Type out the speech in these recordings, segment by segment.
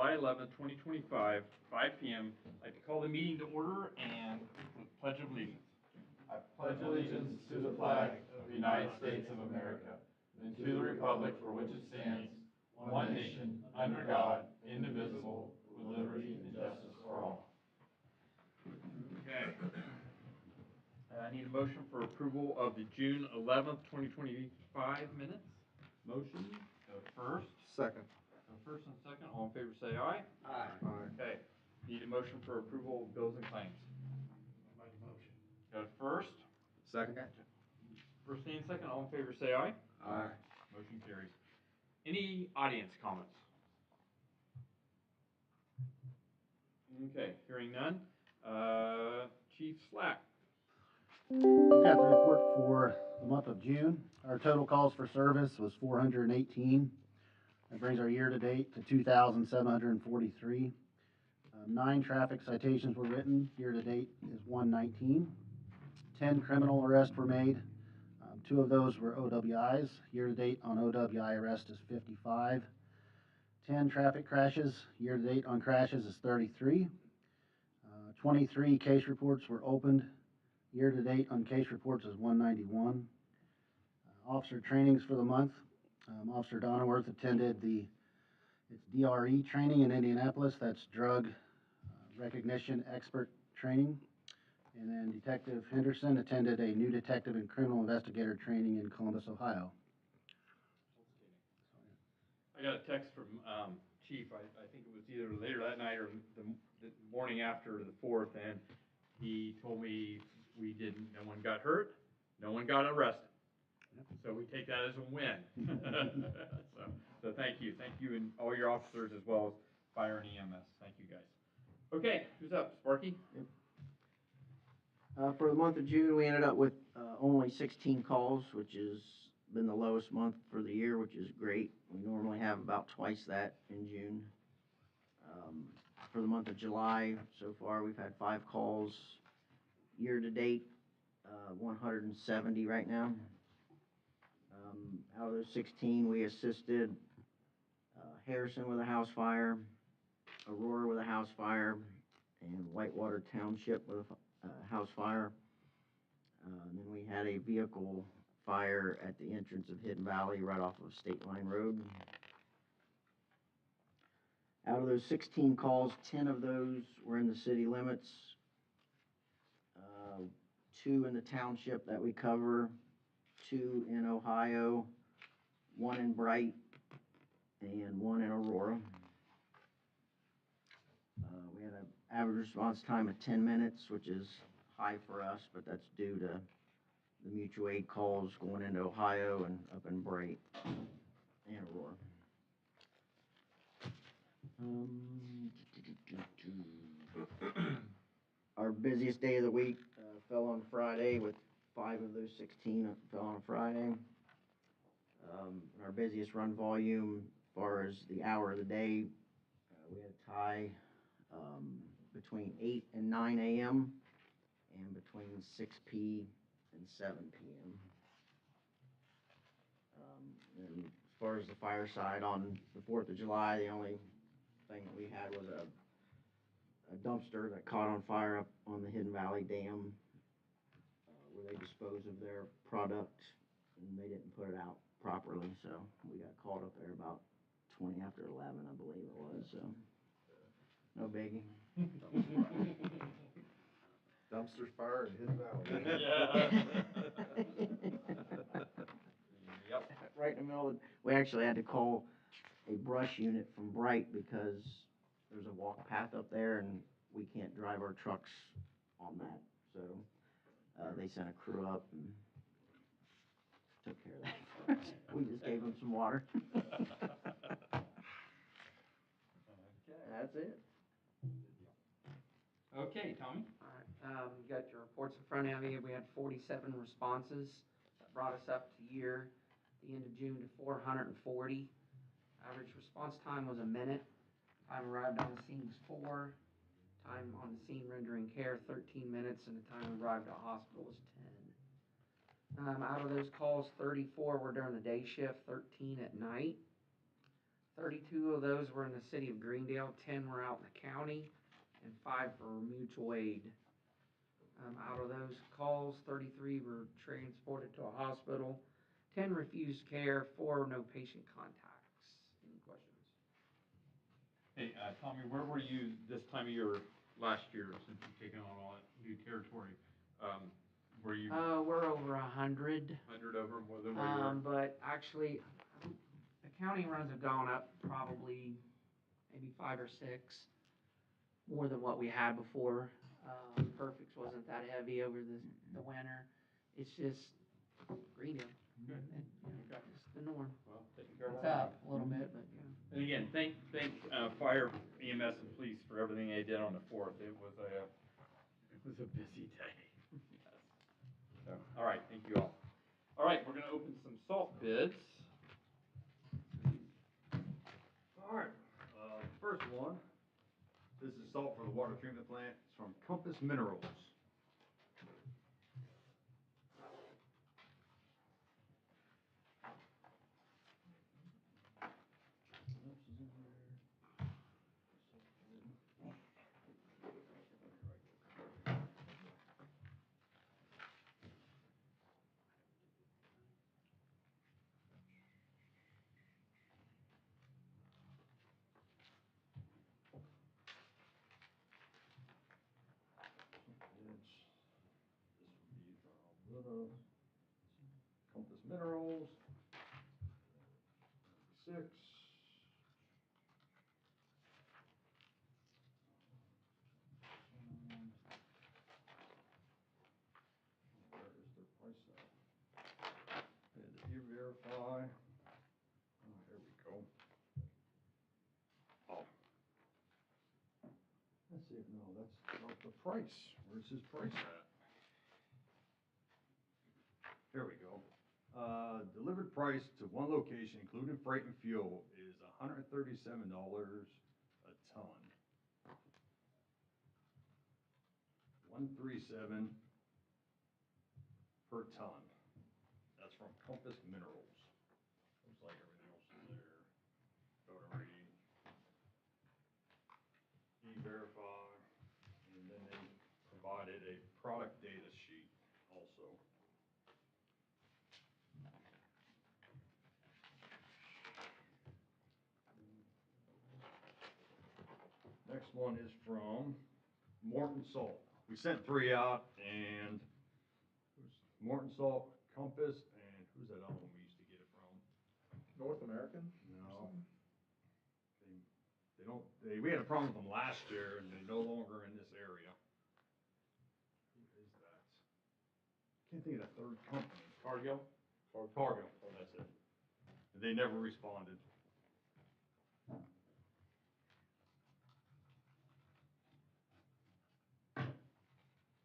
July 11th, 2025, 5 p.m. I'd like to call the meeting to order and with Pledge of Allegiance. I pledge allegiance to the flag of the United States of America and to the republic for which it stands, one nation, under God, indivisible, with liberty and justice for all. Okay. I need a motion for approval of the June 11th, 2025 minutes. Motion. Go first. Second. Go first and second. All in favor say aye. Aye. Okay. Need a motion for approval of bills and claims. I'll make a motion. Go first. Second. First and second. All in favor say aye. Aye. Motion carries. Any audience comments? Okay. Hearing none. Chief Slack. I've got the report for the month of June. Our total calls for service was 418. That brings our year-to-date to 2,743. 9 traffic citations were written. Year-to-date is 119. 10 criminal arrests were made. 2 of those were OWIs. Year-to-date on OWI arrest is 55. 10 traffic crashes. Year-to-date on crashes is 33. 23 case reports were opened. Year-to-date on case reports is 191. Officer trainings for the month. Officer Donnerworth attended its DRE training in Indianapolis. That's drug recognition expert training. And then Detective Henderson attended a new detective and criminal investigator training in Columbus, Ohio. I got a text from Chief. I think it was either later that night or the morning after the 4th, and he told me no one got hurt, no one got arrested. So we take that as a win. so thank you and all your officers as well as fire and EMS. Thank you guys. Okay, who's up? Sparky? For the month of June, we ended up with only 16 calls, which has been the lowest month for the year, which is great. We normally have about twice that in June. For the month of July, so far we've had 5 calls. Year to date, 170 right now. Out of those 16, we assisted Harrison with a house fire, Aurora with a house fire, and Whitewater Township with a house fire. And then we had a vehicle fire at the entrance of Hidden Valley right off of State Line Road. Out of those 16 calls, 10 of those were in the city limits, 2 in the township that we cover, 2 in Ohio, 1 in Bright, and 1 in Aurora. We had an average response time of 10 minutes, which is high for us, but that's due to the mutual aid calls going into Ohio and up in Bright and Aurora. Our busiest day of the week fell on Friday, with 5 of those 16 fell on Friday. Our busiest run volume, as far as the hour of the day, we had a tie between 8 and 9 a.m. and between 6 p. and 7 p.m. And as far as the fire side, on the 4th of July, the only thing that we had was a dumpster that caught on fire up on the Hidden Valley Dam, where they dispose of their product, and they didn't put it out properly, so we got called up there about 20 after 11, I believe it was, so no biggie. Dumpsters fire in Hidden Valley. Yep. Right in the middle of we actually had to call a brush unit from Bright because there's a walk path up there and we can't drive our trucks on that, so they sent a crew up and took care of that for us. We just gave them some water. That's it. Okay, Tommy. All right, you got your reports in front of you. We had 47 responses. That brought us up to the end of June, to 440. Average response time was a minute. Time arrived on the scene was 4. Time on the scene rendering care, 13 minutes, and the time we arrived at hospital was 10. Out of those calls, 34 were during the day shift, 13 at night. 32 of those were in the city of Greendale, 10 were out in the county, and 5 for mutual aid. Out of those calls, 33 were transported to a hospital, 10 refused care, 4 no patient contacts. Any questions? Hey, Tommy, where were you this time of year last year, since you've taken on all that new territory? Were you We're over 100. 100 over more than where you were? But actually, the county runs have gone up probably maybe 5 or 6 more than what we had before. Perfix wasn't that heavy over the winter. It's just Greendale. Good. And, you know, Okay. it's the norm. Well, taking care of It's that. up a little bit, but yeah. And again, thank fire, EMS, and police for everything they did on the 4th. It was a busy day. Yes. So, all right, thank you all. All right, we're gonna open some salt bids. All right, first one, this is salt for the water treatment plant. It's from Compass Minerals. This would be from Compass Minerals. 6. Where is their price at? And the E-Verify. Oh, here we go. Oh. Let's see, no, that's not the price. Where's his price at? Here we go. Delivered price to one location, including freight and fuel, is $137 a ton. 137 per ton. That's from Compass Minerals. Looks like everything else is there. Photo reading, E-Verify, and then they provided a product data sheet also. Next one is from Morton Salt. We sent 3 out, and who's Morton Salt, Compass, and who's that other one we used to get it from? North American? No. They don't, we had a problem with them last year, and they're no longer in this area. Who is that? Can't think of the third company. Cargill? Cargill, that's it. They never responded. Bid sheet,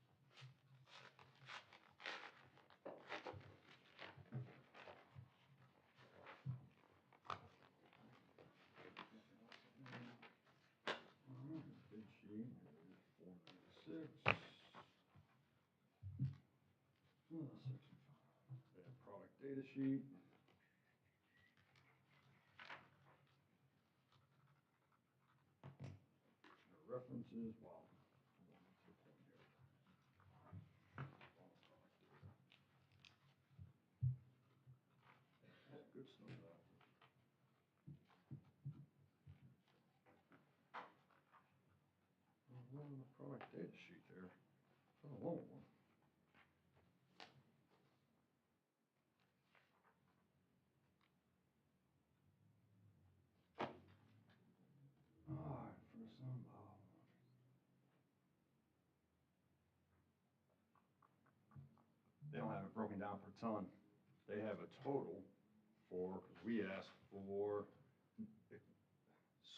496. Section 5. They have product data sheet. Their references, wow. Hold on, what's the point here? Good stuff, though. Well, the product data sheet there. It's a long one. Alright, for some, they don't have it broken down per ton. They have a total for, cause we asked for,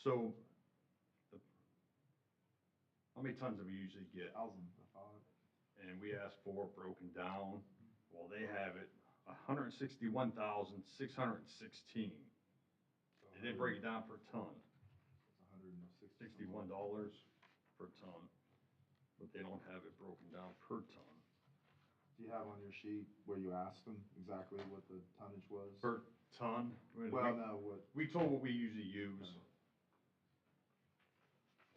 so, the, how many tons do we usually get? 1,000, I thought. And we asked for it broken down. Well, they have it 161,616. They didn't break it down per ton. It's $61 per ton, but they don't have it broken down per ton. Do you have on your sheet where you asked them exactly what the tonnage was? Per ton. Well, no, what, We told what we usually use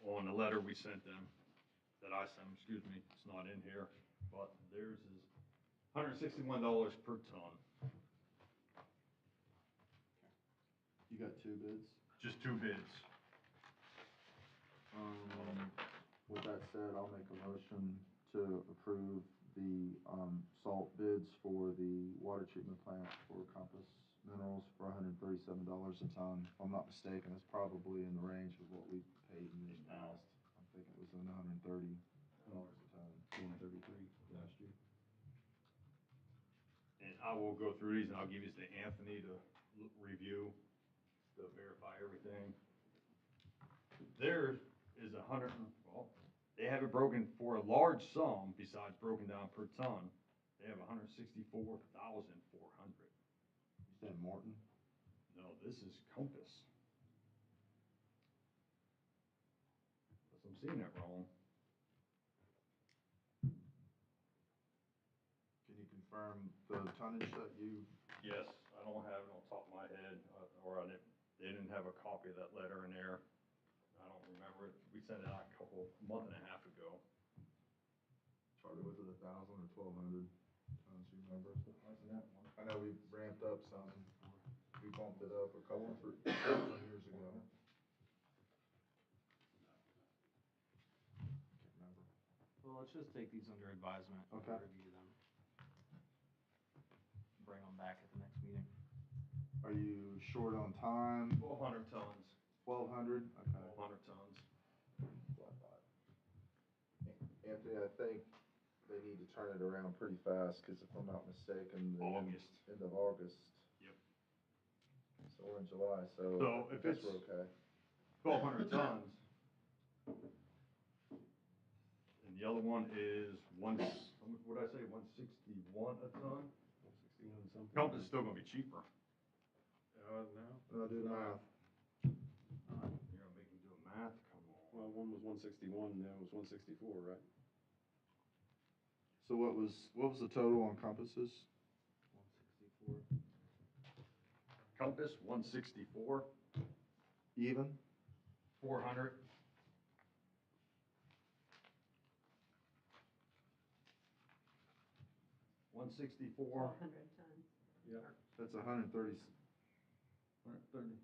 on the letter we sent them, that I sent them, excuse me, it's not in here, but theirs is $161 per ton, you got two bids? just two bids. With that said, I'll make a motion to approve the, salt bids for the water treatment plant for Compass Minerals for $137 a ton. If I'm not mistaken, it's probably in the range of what we paid in the past. I'm thinking it was in $130 a ton. 133 last year. And I will go through these and I'll give these to Anthony to review, to verify everything. There is well, they have it broken for a large sum, besides broken down per ton. They have $164,400. You said Morton? No, this is Compass. Unless I'm seeing it wrong. Can you confirm the tonnage that you, Yes, I don't have it on top of my head, or they didn't have a copy of that letter in there. I don't remember it. We sent it out a month and a half ago. Charlie, was it 1,000 or 1,200 tons, you remember? I know we ramped up some, we bumped it up a couple years ago. Can't remember. Well, let's just take these under advisement. and Okay. Review them. Bring them back at the next meeting. Are you short on time? 1,200 tons. 1,200? Okay. 1,200 tons. Anthony, I think they need to turn it around pretty fast, because if I'm not mistaken, the August. end of August. Yep. So we're in July, so So I if guess it's- we're okay. 1,200 tons. And the other one is what did I say, 161 a ton? 161 something. Compass is still gonna be cheaper. No. No, do the math. You're gonna make me do a math, come on. Well, one was 161, and the other was 164, right? So what was the total on Compasses? 164. Compass, 164, Even? 400. $164, 100 ton. That's 130, 130,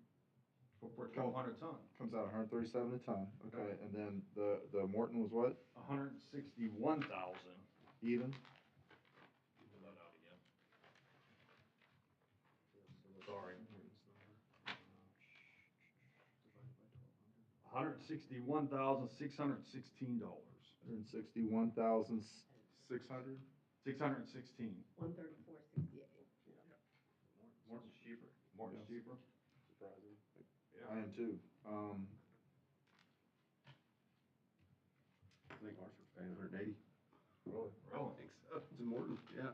for 1,200 ton. comes out 137 a ton, okay, and then the Morton was what? 161,000. Even? Pull that out again. Sorry. $161,616. $161,600? 616. 134.68. Morton's cheaper. Morton's Yes. cheaper. Surprising. I am too. I think Hartford's paying 180. Really? Really? I think so. It's in Morton, yeah.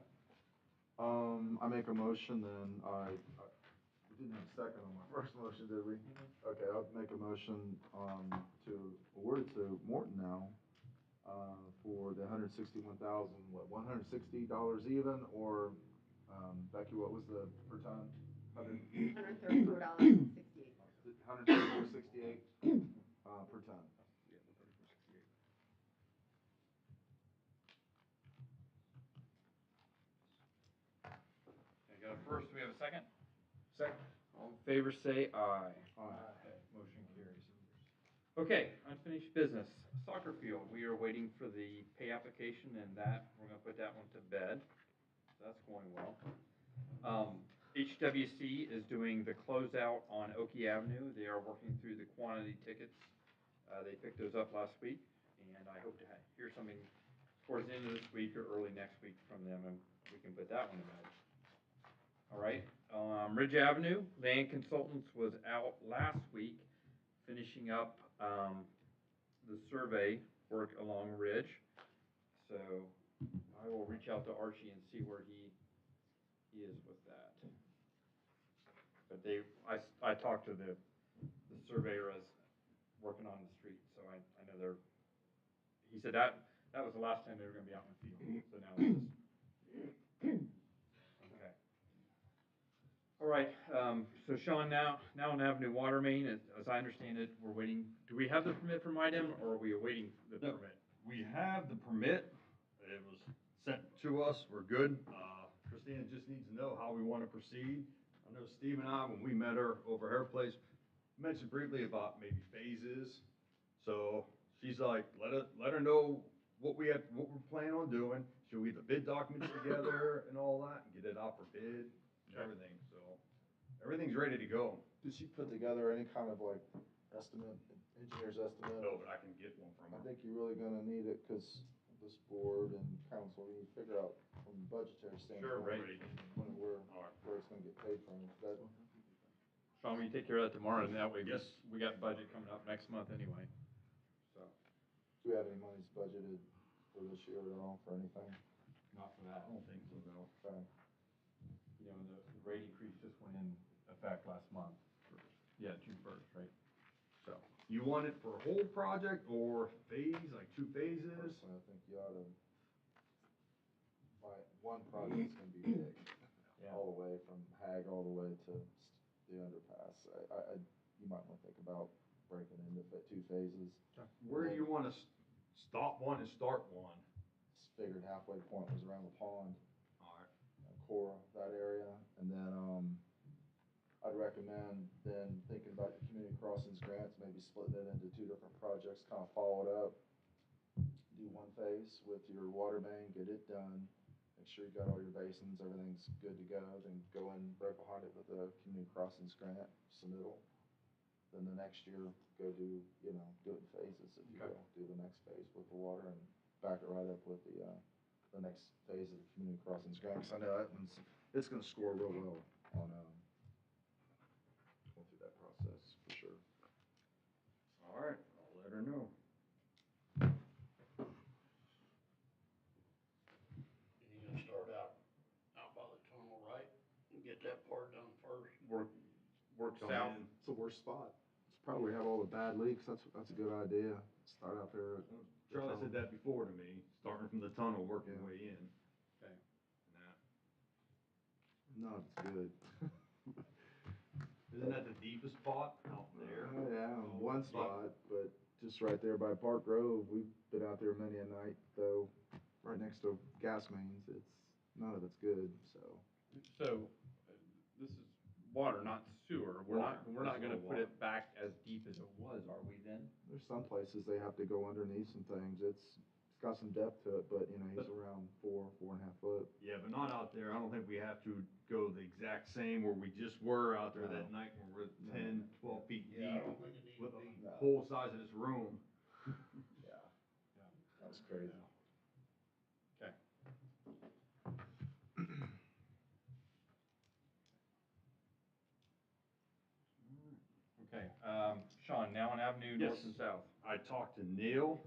I make a motion then, we didn't have a second on my first motion, did we? Okay, I'll make a motion, to award it to Morton now, for the $161,000, $160 even, or, Becky, what was the per ton? $134.68. $134.68, per ton. Yeah, 134.68. Okay, got a first, we have a second? Second. All in favor, say aye. Aye. Motion carries. Okay, unfinished business, soccer field, we are waiting for the pay application and that, we're gonna put that one to bed. That's going well. HWC is doing the closeout on Oakey Avenue, they are working through the quantity tickets. They picked those up last week, and I hope to hear something towards the end of this week or early next week from them, and we can put that one to bed. All right, Ridge Avenue, Land Consultants was out last week, finishing up, the survey work along Ridge. So I will reach out to Archie and see where he is with that. But I talked to the surveyor as working on the street, so I know he said that was the last time they were gonna be out in the field, so now it's just. Okay. All right, so Sean, now on Avenue Water Main, as I understand it, we're waiting, do we have the permit from IDEM, or are we awaiting the No. permit? We have the permit, it was sent to us, we're good. Christina just needs to know how we wanna proceed. I know Steve and I, when we met her over her place, mentioned briefly about maybe phases. So she's like, let her know what we're planning on doing. She'll get the bid documents together and all that, and get it out for bid, and Okay. everything, so everything's ready to go. Did she put together any kind of like estimate, engineer's estimate? No, but I can get one from I her. think you're really gonna need it, cause this board and council, we need to figure out from a budgetary standpoint. Ready. Where All right. it's gonna get paid from, that, Sean, will you take care of that tomorrow, and that way Yes. we got budget coming up next month anyway, so. do we have any monies budgeted for this year at all, for anything? Not for I that. don't think so, no. Okay. You know, the rate increase just went in effect last month, yeah, June 1st, right? So, You want it for a whole project or phase, like 2 phases? Personally, I think you ought to, one project's gonna be big, yeah, all the way from Hag all the way to the underpass. You might wanna think about breaking into 2 phases. Where do you wanna stop one and start one? Just figured halfway point was around the pond, All right. Cora, that area, and then, I'd recommend then thinking about your community crossings grants, maybe splitting it into 2 different projects, kinda follow it up. Do one phase with your water main, get it done, make sure you got all your basins, everything's good to go, then go in right behind it with the community crossings grant submittal. Then the next year, go do, do it in phases, if you Okay. will, do the next phase with the water and back it right up with the next phase of the community crossings grant, 'cause I know that one's, it's gonna score real well on, going through that process, for sure. All right, I'll let her know. You're gonna start out by the tunnel, right? And get that part done first. work Come south. in. It's the worst spot. It's probably have all the bad leaks, that's a good idea, start out there at. Charlie said that before to me, starting from the tunnel, working Yeah. way in. Okay. And that. No, it's good. Isn't that the deepest pot out there? Yeah, Oh, one yeah. spot, but just right there by Park Grove, we've been out there many a night, though, right next to gas mains, none of it's good, so. So, this is water, not sewer. We're not Water. gonna This is put all it back as deep as it was, are we then? There's some places they have to go underneath some things, it's got some depth to it, but, he's around 4.5 foot. Yeah, but not out there. I don't think we have to go the exact same where we just were out there that No. night when we're 10, 12 feet Yeah, I deep don't think it needs with to be. the whole size of this room. Yeah. That was crazy. Okay. Okay, Sean, now on Avenue North Yes. and South. I talked to Neil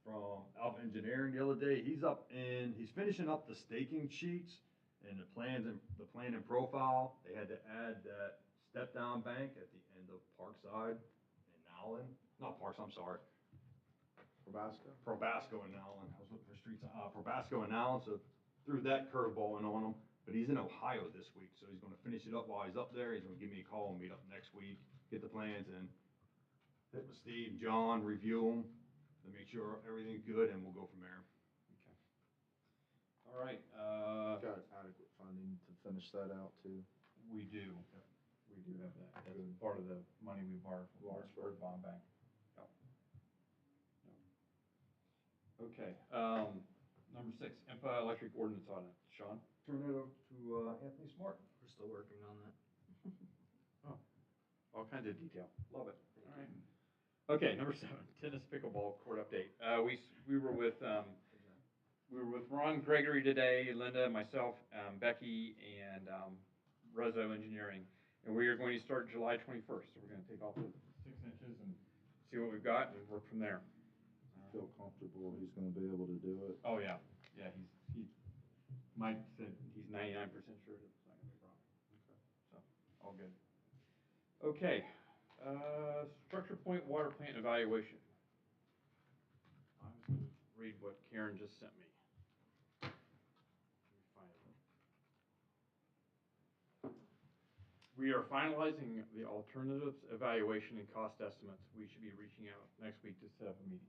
from Alpha Engineering the other day. He's finishing up the staking sheets and the plan and profile. They had to add that step down bank at the end of Parkside and Nowlin. Not Parks, I'm sorry. Probasco? Probasco and Nowlin. I was looking for streets, Probasco and Nowlin, so threw that curveball in on him. But he's in Ohio this week, so he's gonna finish it up while he's up there. He's gonna give me a call and meet up next week, get the plans in. Hit with Steve, John, review them, to make sure everything's good, and we'll go from there. Okay. All right, Got adequate funding to finish that out, too. we do. We do have that. That's part of the money we borrowed from Lawrenceburg Bond Bank. Yep. Yep. Okay, number 6, IMPA electric ordinance audit. Sean? Turn it over to Anthony Smart. We're still working on that. All kinds of detail. Love it. All right. Okay, number 7, tennis pickleball court update. We were with Ron Gregory today, Linda, myself, Becky, and Rezo Engineering, and we are going to start July 21st. So we're going to take off the 6 inches and see what we've got and work from there. Feel comfortable he's gonna be able to do it. Oh yeah, yeah. Mike said he's 99% sure it's not gonna be a problem. Okay. So all good. Okay, structure point water plant evaluation. I'm just gonna read what Karen just sent me. Let me find it. we are finalizing the alternatives evaluation and cost estimates. We should be reaching out next week to set up a meeting.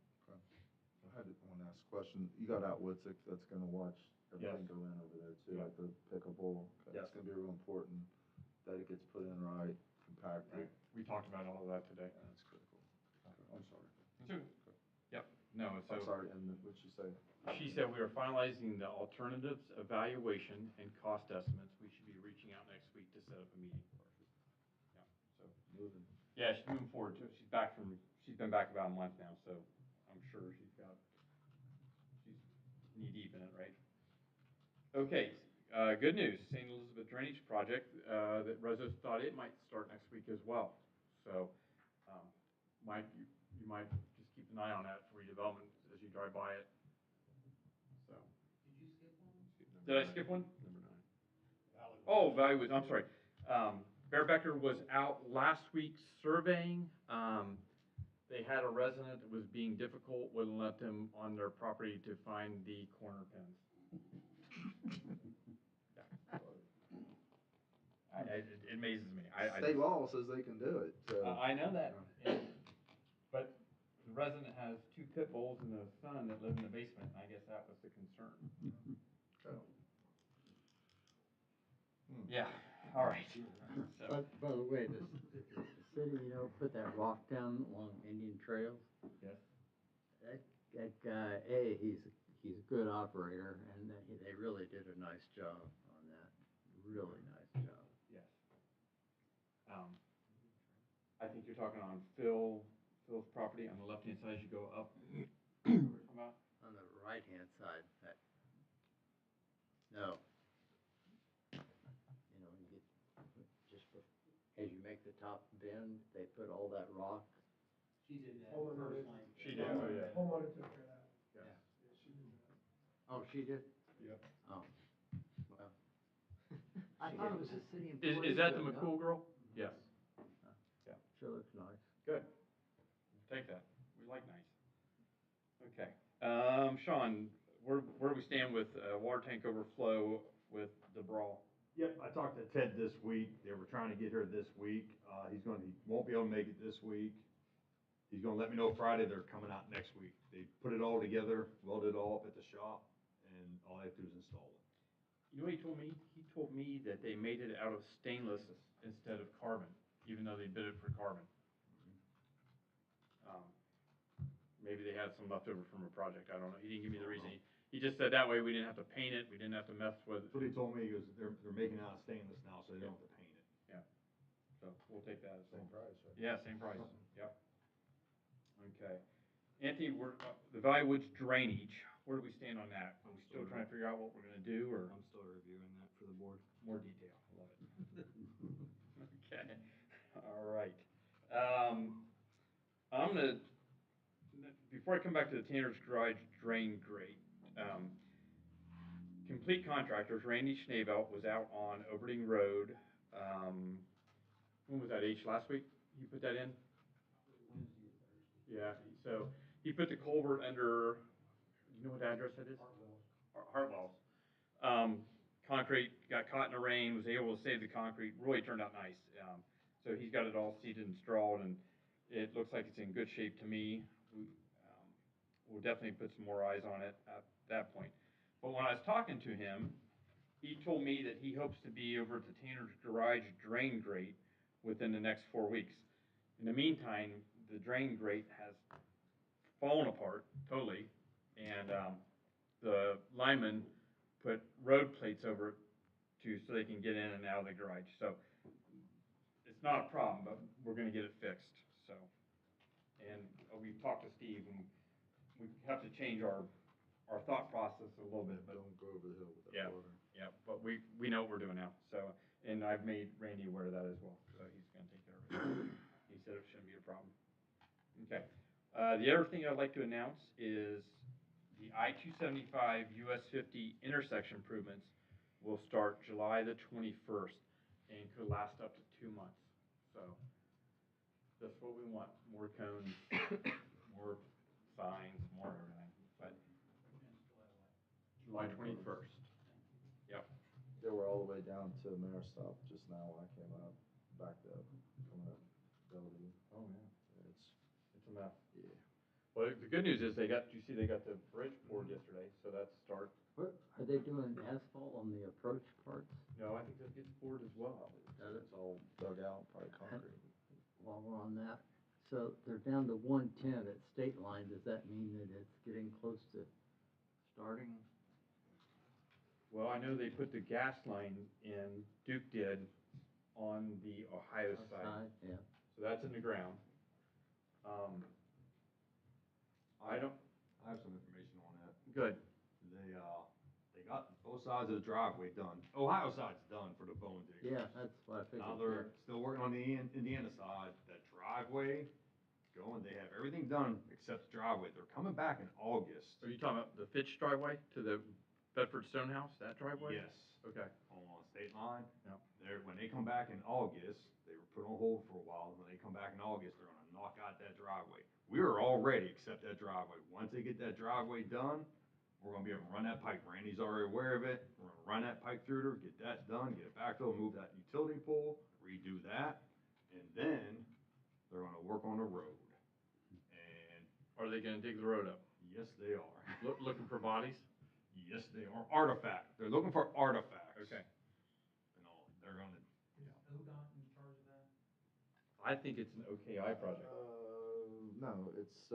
I want to ask a question. You got out Witzik that's gonna watch everything Yes. go in over there too, Yeah. like the pickleball. Yes. It's gonna be real important that it gets put in right, compacted. We talked about all of that today. Yeah, that's critical. Okay, I'm sorry. Yep, no, so. I'm sorry, and what'd you say? She said we are finalizing the alternatives evaluation and cost estimates. We should be reaching out next week to set up a meeting. Yeah, so, Moving. yeah, she's moving forward too. She's been back about a month now, so I'm sure she's knee deep in it, right? Okay, good news, St. Elizabeth Drainage Project, that residents thought it might start next week as well. So, Mike, you might just keep an eye on that for redevelopment as you drive by it. So. Did I skip one? Number 9. Oh, Valley Woods, I'm sorry. Bear Becker was out last week surveying. They had a resident that was being difficult, wouldn't let them on their property to find the corner pins. It amazes me. State law says they can do it, so. I know that, but the resident has 2 pit bulls and a son that live in the basement, and I guess that was the concern. Okay. Yeah, all right. So, By the way, the city, put that rock down along Indian trails. yes. That guy, he's a good operator, and they really did a nice job on that. Really nice job. Yes. I think you're talking on Phil's property on the left-hand side as you go up. On the right-hand side, no. You get, as you make the top bend, they put all that rock. She did that Homeowner did. personally. She did, oh, yeah. Homeowner took care of that. Yes. Yeah, she did that. Oh, she did? Yep. Oh, well. I thought it was a city Is employee. that the though, no? McCool girl? Yes. Sure looks nice. Good. Take that. We like nice. Okay. Sean, where do we stand with water tank overflow with the brawl? Yep, I talked to Ted this week. They were trying to get her this week. He won't be able to make it this week. He's gonna let me know Friday they're coming out next week. They put it all together, welded it all up at the shop, and all I have to do is install it. You know what he told me? He told me that they made it out of stainless instead of carbon, even though they bid it for carbon. Maybe they had some leftover from a project, I don't know. He didn't give me the reason. He just said that way we didn't have to paint it, we didn't have to mess with it. That's what he told me, is they're making it out of stainless now, so they don't have to paint it. So we'll take that as well. Same price, right? Yeah, same price, yep. Okay. Anthony, the Valley Woods drainage, where do we stand on that? Are we still trying to figure out what we're gonna do, or I'm still reviewing that for the board. more detail? I love it. Okay, all right. I'm gonna, before I come back to the Tanner's Garage drain grate, Complete Contractors, Randy Schneebelt was out on Oberding Road, when was that, last week? He put that in? Wednesday or Thursday. Yeah, so he put the culvert under, you know what address that is? Hartwell's. Concrete got caught in the rain, was able to save the concrete, really turned out nice. So he's got it all seeded and strawed, and it looks like it's in good shape to me. We'll definitely put some more eyes on it at that point. But when I was talking to him, he told me that he hopes to be over at the Tanner's Garage drain grate within the next 4 weeks. In the meantime, the drain grate has fallen apart totally, and the linemen put road plates over it so they can get in and out of the garage. So it's not a problem, but we're gonna get it fixed, so. And we've talked to Steve, and we have to change our thought process a little bit, but Don't go over the hill with Yeah. that water. yeah, but we know what we're doing now, so, and I've made Randy aware of that as well, so he's gonna take care of it. He said it shouldn't be a problem. Okay, the other thing I'd like to announce is the I-275 US 50 intersection improvements will start July the 21st and could last up to 2 months, so that's what we want, more cones, more signs, more everything, but July 21st. Yep. They were all the way down to Maristop just now when I came up. backed up coming up Bellevue. Oh, man, It's, it's a mess. yeah. Well, the good news is they got the bridge poured yesterday, so that's a start. What, are they doing asphalt on the approach parts? No, I think that gets poured as well. Does it? It's all dug out, probably concrete. While we're on that, so they're down to 110 at state line, does that mean that it's getting close to starting? Well, I know they put the gas line in, Duke did, on the Ohio side, Outside? Yeah. so that's in the ground. I don't, I have some information on that. good, They got both sides of the driveway done. Ohio side's done for the bone dig. Yeah, that's what I figured. Now they're still working on the Indiana side, that driveway going, they have everything done except the driveway. They're coming back in August. are you talking about the Fitch driveway to the Bedford Stonehouse, that driveway? Yes, Okay, on state line. Yep. When they come back in August, they were put on hold for a while. When they come back in August, they're gonna knock out that driveway. We are all ready except that driveway. Once they get that driveway done, we're gonna be able to run that pipe. Randy's already aware of it. We're gonna run that pipe through there, get that done, get it backfilled, move that utility pole, redo that. And then they're gonna work on the road. And are they gonna dig the road up? yes, they are. Looking for bodies? Yes, they are. Artifact. They're looking for artifacts. Okay. And all, they're gonna, ODOT in charge of that? I think it's an OKI project. No, it's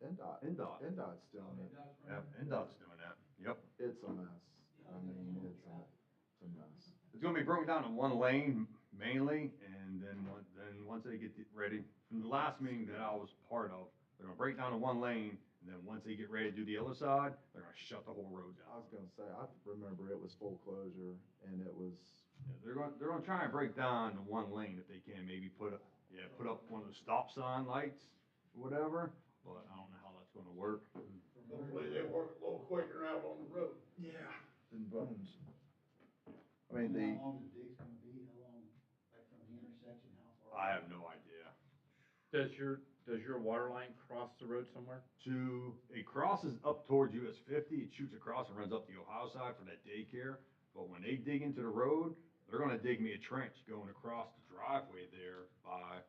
NDOT. NDOT. NDOT's doing it. yeah, NDOT's doing that. Yep. It's a mess. I mean, it's a mess. It's gonna be broken down to one lane mainly, and then once they get ready, from the last meeting that I was part of, they're gonna break down to one lane, and then once they get ready to do the other side, they're gonna shut the whole road I down. was gonna say, I remember it was full closure and it was, Yeah, they're gonna try and break down to one lane if they can, maybe put up one of those stop sign lights or whatever, but I don't know how that's gonna work. Hopefully they work a little quicker out on the road. yeah, than bones. I mean, the, How long the dig's gonna be, how long, like from the intersection, how far? I have no idea. Does your water line cross the road somewhere? It crosses up towards US 50, it shoots across and runs up the Ohio side for that daycare. But when they dig into the road, they're gonna dig me a trench going across the driveway there by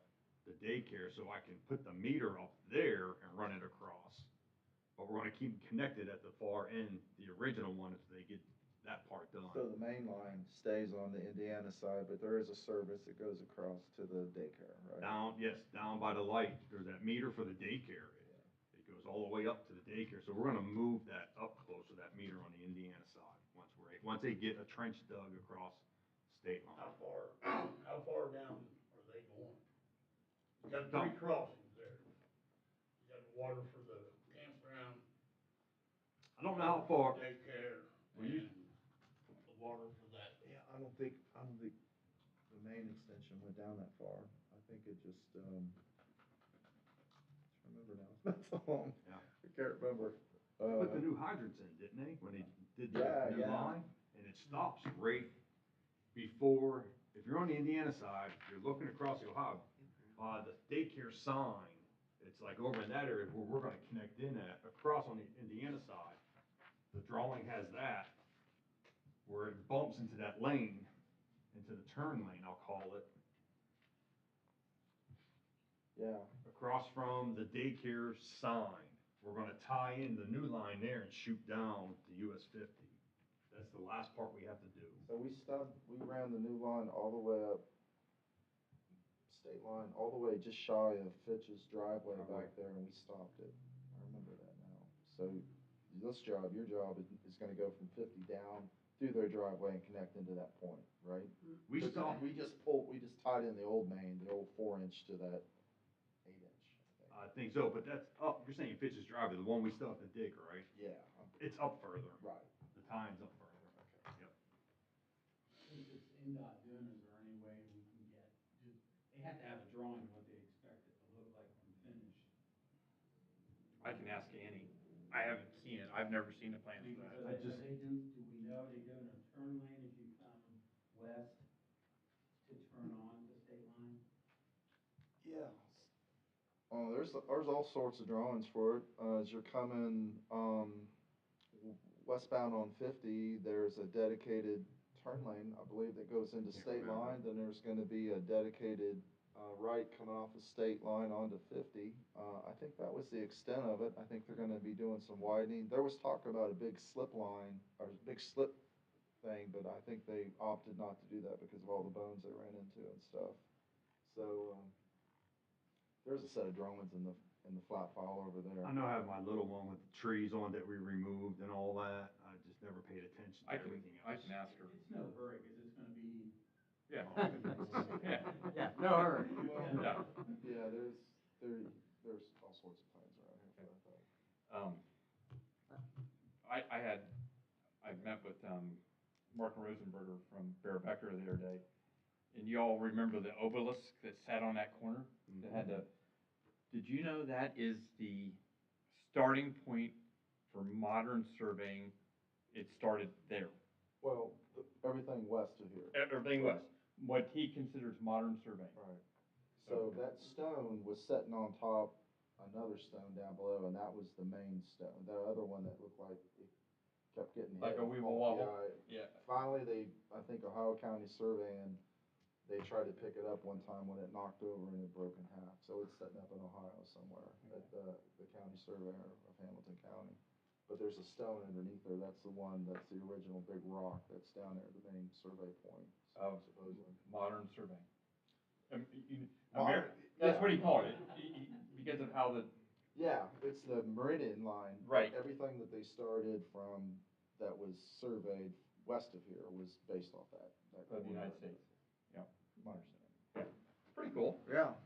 the daycare so I can put the meter up there and run it across. But we're gonna keep it connected at the far end, the original one, until they get that part done. so the main line stays on the Indiana side, but there is a service that goes across to the daycare, right? Down by the light, there's that meter for the daycare. It goes all the way up to the daycare, so we're gonna move that up close to that meter on the Indiana side, once they get a trench dug across state line. How far down are they going? You got three crossings there. You got the water for the campground, I don't know how far, daycare, Well, you- and the water for that. Yeah, I don't think the main extension went down that far. I think it just, I remember now, it's been so long. Yeah. I can't remember. they put the new hydrants in, didn't they, when they did the Yeah, new yeah. line? And it stops right before, if you're on the Indiana side, you're looking across the Ohio, the daycare sign, it's like over in that area where we're gonna connect in at, across on the Indiana side. The drawing has that, where it bumps into that lane, into the turn lane, I'll call it, Yeah, across from the daycare sign. We're gonna tie in the new line there and shoot down to US 50. That's the last part we have to do. so we ran the new line all the way up, state line, all the way just shy of Fitch's driveway back there, and we stopped it. I remember that now. So your job is gonna go from 50 down through their driveway and connect into that point, right? We But stopped, We just tied in the old main, the old 4-inch to that 8-inch, I think. I think so, but that's up, you're saying Fitch's driveway, the one we still have to dig, right? Yeah, It's up further. right. The time's up further. Yep. Since it's NDOT doing, is there any way we can they have to have a drawing of what they expect it to look like when finished? I can ask Annie. I haven't seen it. I've never seen a plan for that. I just- Do we know they doing a turn lane as you come west to turn on to state line? Yeah. There's all sorts of drawings for it. As you're coming, westbound on 50, there's a dedicated turn lane, I believe, that goes into state line, then there's gonna be a dedicated, right coming off the state line onto 50. I think that was the extent of it. I think they're gonna be doing some widening. There was talk about a big slip line, or a big slip thing, but I think they opted not to do that because of all the bones they ran into and stuff. So, there's a set of drawings in the flat file over there. I know I have my little one with the trees on that we removed and all that. I just never paid attention to everything I else. can ask her. It's no hurry, cause it's gonna be. Yeah. Yeah, yeah, no hurry. Yeah. Yeah, there's all sorts of plans around here for that thing. I met with, Mark Rosenberger from Bear Becker the other day, and you all remember the obelisk that sat on that corner? That had the, did you know that is the starting point for modern surveying? It started there. Well, everything west of here. Everything west, what he considers modern surveying. Right. So that stone was sitting on top another stone down below, and that was the main stone. The other one that looked like it kept getting hit. Like a weeble Oh, wobble? yeah. Yeah. Finally, I think Ohio County Surveying, they tried to pick it up one time when it knocked over and it broke in half. So it's sitting up in Ohio somewhere at the county surveyor of Hamilton County. But there's a stone underneath there. That's the one, that's the original big rock that's down there, the main survey point, supposedly. Modern surveying. Modern- That's yeah. what he called it, because of how the, Yeah, it's the meridian line. Right. Everything that they started from that was surveyed west of here was based off that. of the United States. Yeah, modern surveying. Yeah. Pretty cool. Yeah.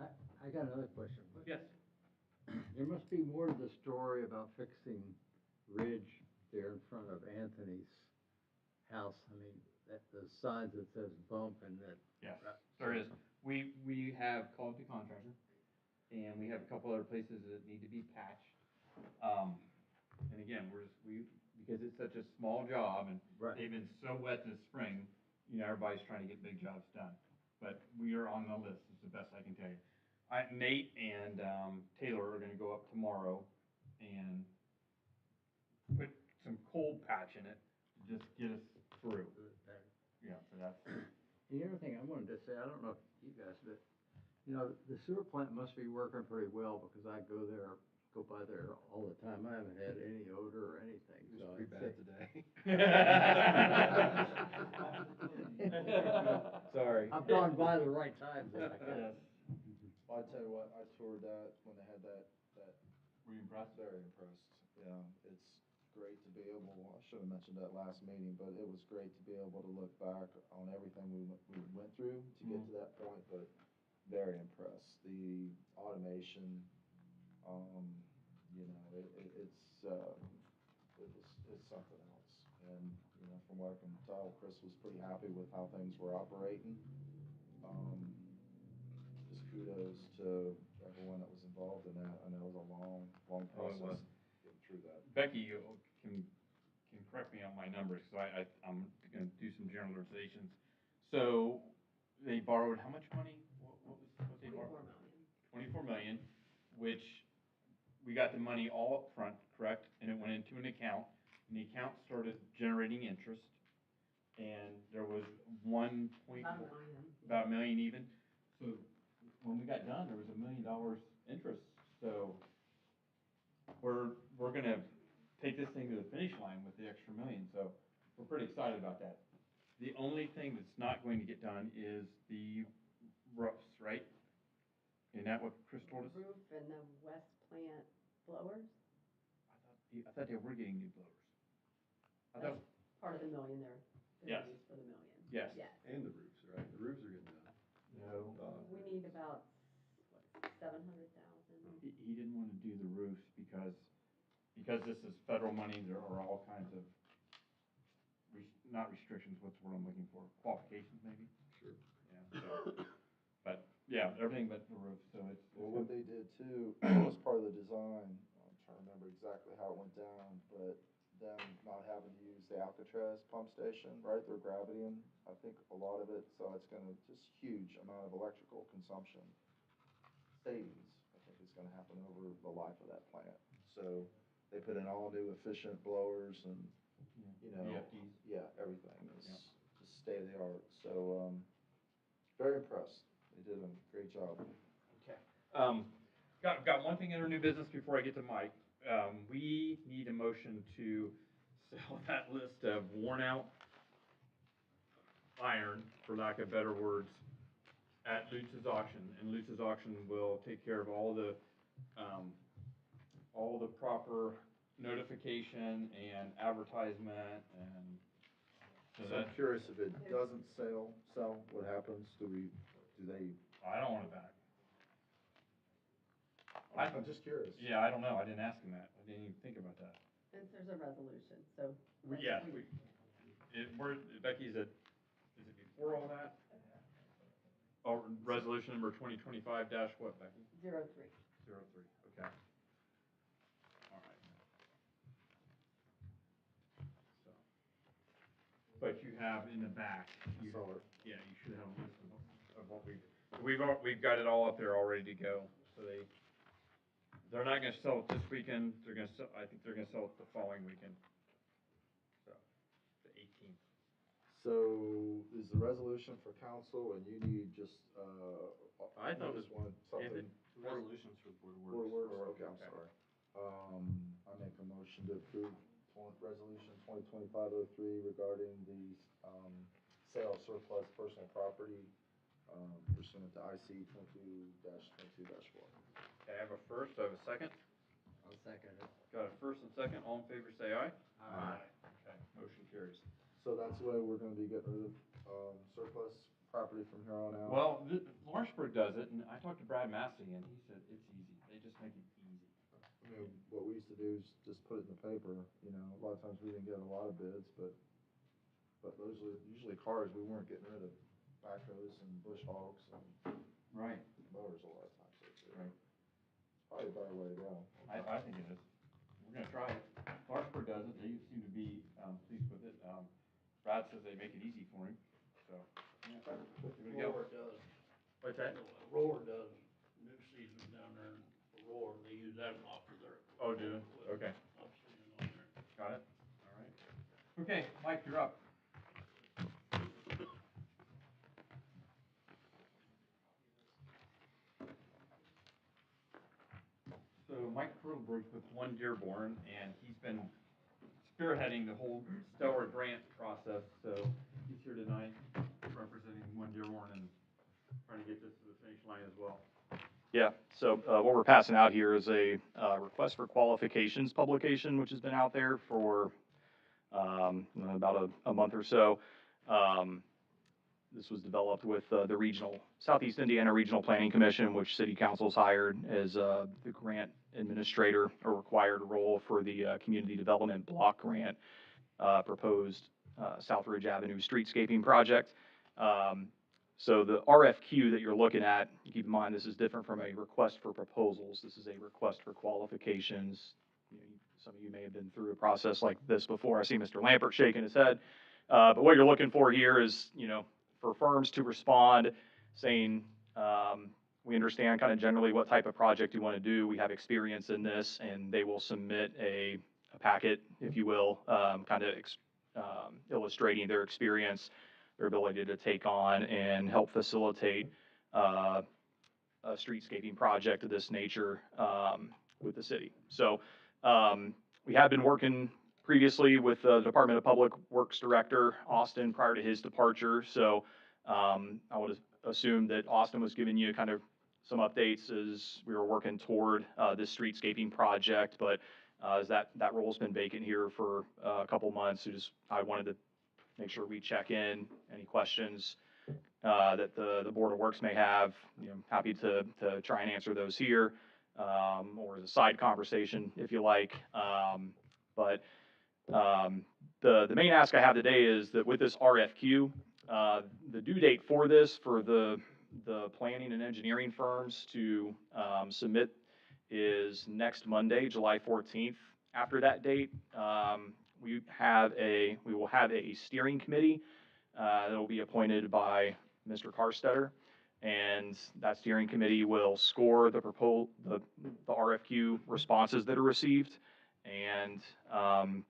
I got another question. Yes. There must be more to the story about fixing Ridge there in front of Anthony's house. I mean, the signs that says bump and that. Yes, there is. We have called the contractor, and we have a couple other places that need to be patched. And again, because it's such a small job, and Right. they've been so wet this spring, everybody's trying to get big jobs done. But we are on the list, is the best I can tell you. Nate and, Taylor are gonna go up tomorrow and put some cold patch in it, to just get us through. Yeah, so that's. The other thing I wanted to say, I don't know if you guys, but, the sewer plant must be working pretty well because I go by there all the time. I haven't had any odor or anything, It so. was pretty I'd bad say- Sorry. I've gone by the right times, I guess. Well, I tell you what, I toured that when they had that, Were you impressed? very impressed. Yeah, it's great to be able, I should have mentioned that last meeting, but it was great to be able to look back on everything we went through to get to that point, but very impressed. The automation, it's something else. And, from what I can tell, Chris was pretty happy with how things were operating. Just kudos to everyone that was involved in that. I know it was a long Oh, it was. process getting through that. Becky, you can correct me on my numbers, so I'm gonna do some generalizations. So, they borrowed how much money? What they borrowed? 24 million, which we got the money all up front, correct? And it went into an account, and the account started generating interest. And there was about $1 million even. So when we got done, there was $1 million interest. So we're gonna take this thing to the finish line with the extra million. So we're pretty excited about that. The only thing that's not going to get done is the roofs, right? Isn't that what Chris told us? Roof and the west plant blowers, I thought they were getting new blowers. I thought, that's part of the million they're Yes. gonna use for the million. yes. Yes. And the roofs, right? The roofs are getting done. No. We need about, 700,000. He didn't wanna do the roofs because this is federal money, there are all kinds of not restrictions, what's the word I'm looking for, qualifications maybe? Sure. Yeah, so, but, yeah, everything but the roof, so it's. Well, what they did too, was part of the design, I'm trying to remember exactly how it went down, but them not having to use the Alcatraz pump station, right, they're gravitying, I think a lot of it, so it's gonna, just huge amount of electrical consumption savings, I think is gonna happen over the life of that plant. So, they put in all new efficient blowers and you know, VFDs. yeah, everything is Yeah. just state of the art. So, very impressed. They did a great job. Okay. Got one thing in our new business before I get to Mike. We need a motion to sell that list of worn out iron, for lack of better words, at Lutz's auction, and Lutz's auction will take care of all the proper notification and advertisement and so So I'm that, curious, if it doesn't sell, what happens? Do they, I don't want it back. I'm just curious. Yeah, I don't know, I didn't ask him that, I didn't even think about that. Since there's a resolution, so. Yeah, Becky, is it before all that? Oh, resolution number 2025 dash what, Becky? 03. 03, okay. All right. So, but you have in the back, Saw it. yeah, you should have a list of what we've got it all up there all ready to go. So they're not gonna sell it this weekend, I think they're gonna sell it the following weekend. So, the 18th. So is the resolution for council and you need just, I thought you just wanted something? The resolutions for the Board of Board of Works. Works, okay, I'm sorry. I make a motion to approve resolution 2025-03 regarding the, sale of surplus personal property, pursuant to IC 22-22-4. Okay, I have a first, I have a second. I'll second it. Got a first and second, all in favor say aye. Aye. Okay, motion carries. So that's the way we're gonna be getting rid of, surplus property from here on out? Well, Lawrenceburg does it, and I talked to Brad Massey, and he said it's easy, they just make it easy. I mean, what we used to do is just put it in the paper, you know, a lot of times we didn't get a lot of bids, but those were usually cars, we weren't getting rid of backhoes and bush hogs and Right. mowers a lot of times, so too. Right. It's probably a better way to go. I think it is. We're gonna try it. Lawrenceburg does it, they seem to be, pleased with it. Brad says they make it easy for him, so, yeah, give it a go. Roar does, What's that? Roar does, new season down there in Roar, they use that a lot for their. Oh, do it? Okay, I've seen it on there. got it, all right. Okay, Mike, you're up. So Mike Kurtleberg's with One Dearborn, and he's been spearheading the whole Stellar grant process, so he's here tonight representing One Dearborn and trying to get this to the finish line as well. Yeah, so what we're passing out here is a request for qualifications publication, which has been out there for about a month or so. This was developed with the regional, Southeast Indiana Regional Planning Commission, which City Council's hired as the grant administrator, or required role for the Community Development Block Grant proposed South Ridge Avenue streetscaping project. So the RFQ that you're looking at, keep in mind, this is different from a request for proposals. This is a request for qualifications. You know, some of you may have been through a process like this before. I see Mr. Lampert shaking his head. But what you're looking for here is, you know, for firms to respond saying, we understand kind of generally what type of project you want to do. We have experience in this, and they will submit a packet, if you will, kind of illustrating their experience, their ability to take on and help facilitate a streetscaping project of this nature with the city. So we have been working previously with the Department of Public Works Director, Austin, prior to his departure. So I would assume that Austin was giving you kind of some updates as we were working toward this streetscaping project. But as that role's been vacant here for a couple months, I wanted to make sure we check in. Any questions that the Board of Works may have, you know, happy to try and answer those here, or as a side conversation, if you like. But the main ask I have today is that with this RFQ, the due date for this, for the planning and engineering firms to submit, is next Monday, July 14th. After that date, we will have a steering committee that will be appointed by Mr. Carstetter, and that steering committee will score the RFQ responses that are received, and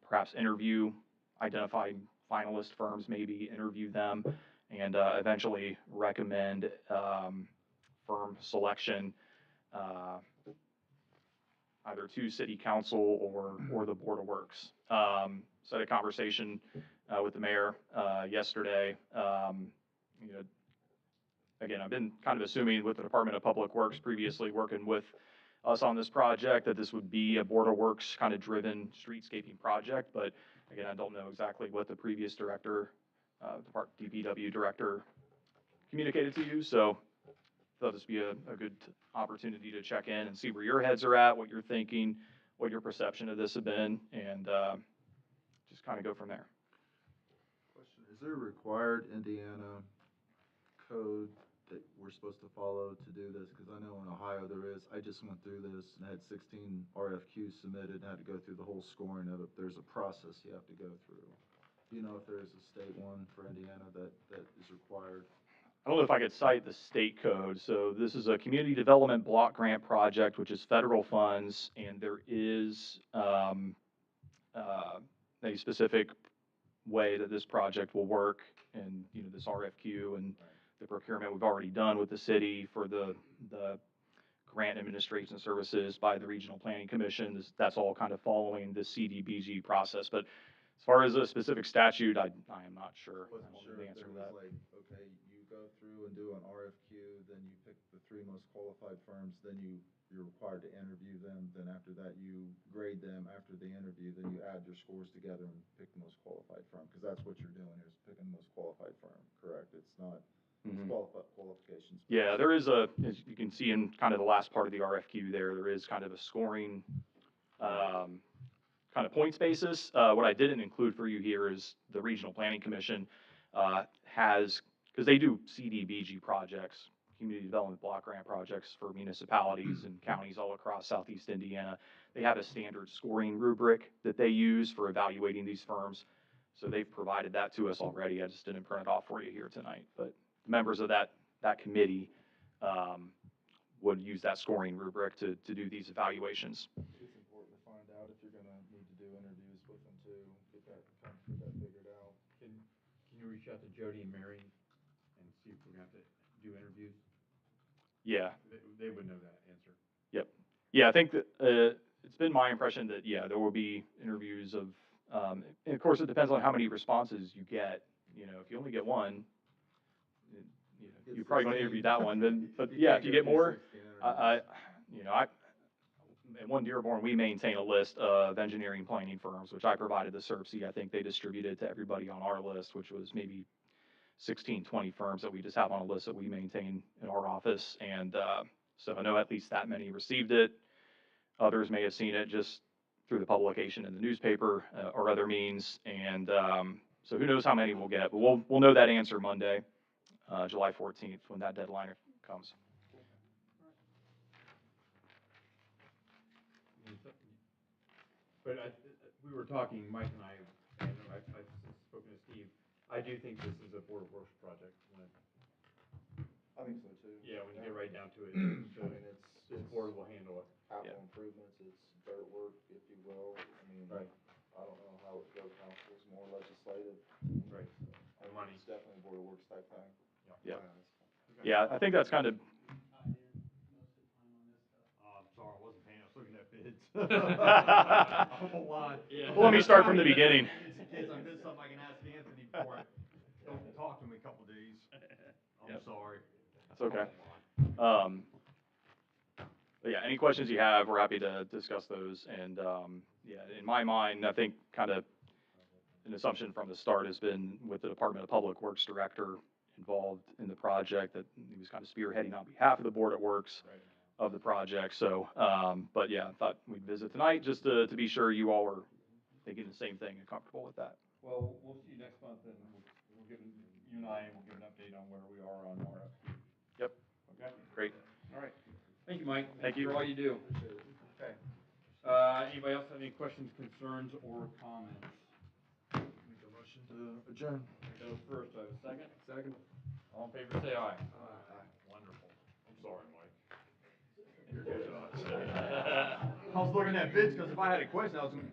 perhaps interview identify finalist firms, maybe interview them, and eventually recommend firm selection either to city council or the Board of Works. So I had a conversation with the mayor yesterday. You know, again, I've been kind of assuming with the Department of Public Works previously working with us on this project that this would be a Board of Works kind of driven streetscaping project, but again, I don't know exactly what the previous director, DPW director communicated to you, so thought this would be a good opportunity to check in and see where your heads are at, what you're thinking, what your perception of this have been, and just kind of go from there. Question, is there a required Indiana code that we're supposed to follow to do this? Because I know in Ohio there is. I just went through this and had 16 RFQs submitted and had to go through the whole scoring of it. There's a process you have to go through. Do you know if there's a state one for Indiana that is required? I don't know if I could cite the state code. So this is a community development block grant project, which is federal funds, and there is a specific way that this project will work, and you know, this RFQ and the procurement we've already done with the city for the grant administration services by the Regional Planning Commission. That's all kind of following the CDBG process. But as far as a specific statute, I am not sure. I wasn't sure the if answer there to was that. like, okay, you go through and do an RFQ, then you pick the 3 most qualified firms, then you're required to interview them, then after that you grade them after the interview, then you add your scores together and pick the most qualified firm, because that's what you're doing here, is picking the most qualified firm, correct? It's not qualifications. Yeah, there is as you can see in kind of the last part of the RFQ there is kind of a scoring kind of points basis. What I didn't include for you here is the Regional Planning Commission has, because they do CDBG projects, community development block grant projects for municipalities and counties all across Southeast Indiana. They have a standard scoring rubric that they use for evaluating these firms. So they've provided that to us already. I just didn't print it off for you here tonight, but members of that committee would use that scoring rubric to do these evaluations. It's important to find out if you're gonna need to do interviews with them too, get that figured out. Can you reach out to Jody and Mary and see if we're gonna have to do interviews? Yeah. They would know that answer. Yep. Yeah, I think that it's been my impression that, yeah, there will be interviews of, and of course it depends on how many responses you get. You know, if you only get one, you're probably going to interview that one, but yeah, if you get more, at One Dearborn, we maintain a list of engineering planning firms, which I provided the CERC. I think they distributed to everybody on our list, which was maybe 16, 20 firms that we just have on a list that we maintain in our office. And so I know at least that many received it. Others may have seen it just through the publication in the newspaper or other means. And so who knows how many we'll get, but we'll know that answer Monday. July 14th, when that deadline comes. But we were talking, Mike and and I've spoken to Steve, I do think this is a Board of Works project. I think so too. Yeah, when you get right down to it. So I mean, this board will handle it. Capital improvements, it's dirt work, if you will. I mean, Right. I don't know how it would go, council's more legislative. Right. And money. It's definitely a Board of Works type thing. Yeah. Yeah, I think that's kind of. I'm sorry, I wasn't paying, I was looking at bids. I won't lie. Yeah. Well, let me start from the beginning. In case I missed something, I can ask Anthony before I don't talk to him in a couple days. I'm Yep. sorry. That's okay. But yeah, any questions you have, we're happy to discuss those. And yeah, in my mind, I think kind of an assumption from the start has been with the Department of Public Works director involved in the project that he was kind of spearheading on behalf of the Board of Works of the project. So, but yeah, I thought we'd visit tonight just to be sure you all were thinking the same thing and comfortable with that. Well, we'll see you next month and we'll give, you and I will give an update on where we are on RFQ. Yep. Okay? Great. All right. Thank you, Mike. Thank you. For all you do. Okay. Anybody else have any questions, concerns, or comments? Make a motion to adjourn. Go first, I have a second. Second. All in favor, say aye. Aye. Wonderful. I'm sorry, Mike. You're good. I was looking at bids, because if I had a question, I was gonna